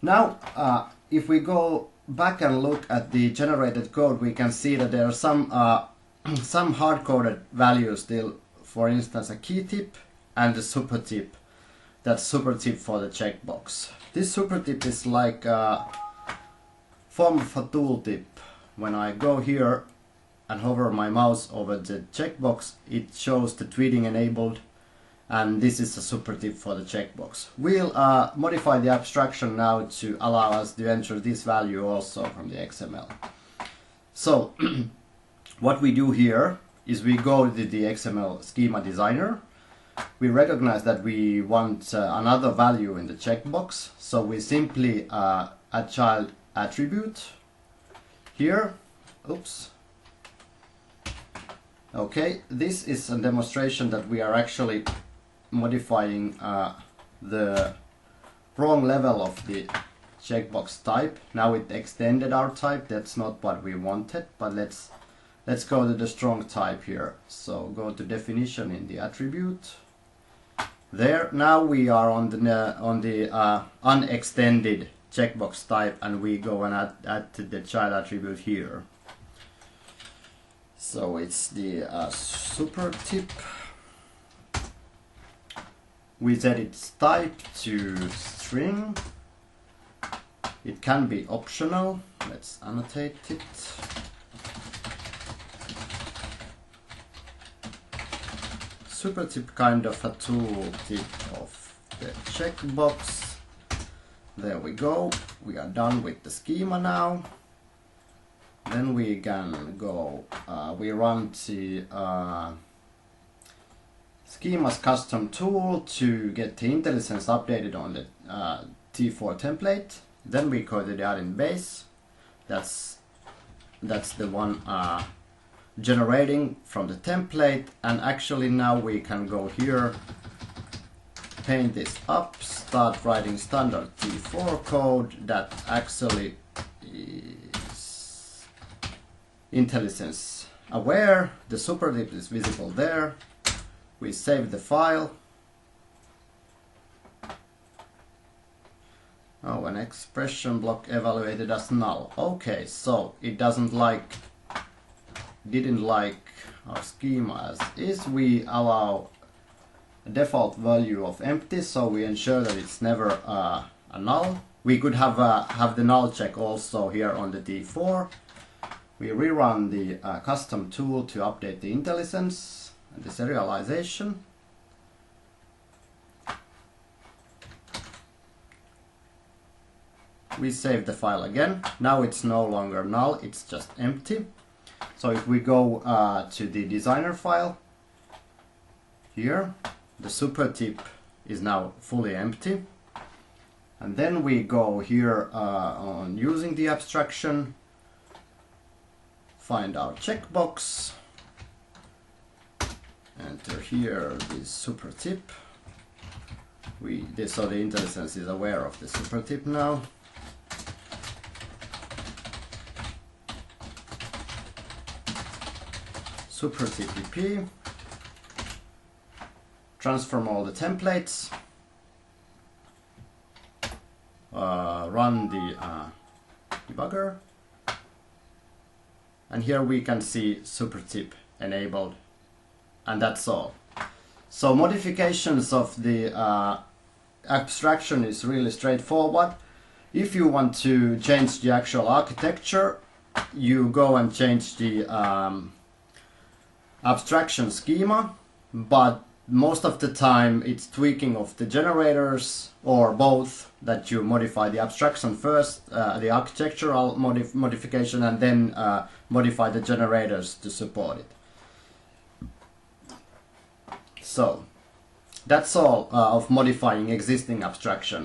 Now, if we go back and look at the generated code, we can see that there are some some hard-coded values still. For instance, a key tip and the SuperTip. That's SuperTip for the checkbox. This SuperTip is like a form of a tooltip. When I go here and hover my mouse over the checkbox, it shows the tweeting enabled, and this is a SuperTip for the checkbox. We'll modify the abstraction now to allow us to enter this value also from the XML. So what we do here is we go to the XML schema designer. We recognize that we want another value in the checkbox, so we simply add child attribute here. Oops. Okay, this is a demonstration that we are actually modifying the wrong level of the checkbox type. Now it extended our type. That's not what we wanted, but let's go to the strong type here. So go to definition in the attribute. There, now we are on the unextended checkbox type, and we go and add the child attribute here. So it's the SuperTip. We set its type to string. It can be optional. Let's annotate it. SuperTip, kind of a tooltip of the checkbox. There we go. We are done with the schema now. Then we can go, we run the schema's custom tool to get the IntelliSense updated on the T4 template. Then we go to the add-in base. That's the one generating from the template, and actually now we can go here, paint this up, start writing standard T4 code that actually is IntelliSense aware. The SuperTip is visible there. We save the file. Oh, an expression block evaluated as null. Okay, so it didn't like our schema as is. We allow a default value of empty, so we ensure that it's never a null. We could have the null check also here on the T4. We rerun the custom tool to update the IntelliSense and the serialization. We save the file again. Now it's no longer null, it's just empty. So if we go to the designer file, here, the SuperTip is now fully empty. And then we go here on using the abstraction, find our checkbox, enter here the SuperTip. So the IntelliSense is aware of the SuperTip now. SuperTip EP, transform all the templates, run the debugger, and here we can see SuperTip enabled, and that's all. So modifications of the abstraction is really straightforward. If you want to change the actual architecture, you go and change the abstraction schema, but most of the time it's tweaking of the generators or both, that you modify the abstraction first, the architectural modification, and then modify the generators to support it. So that's all of modifying existing abstraction.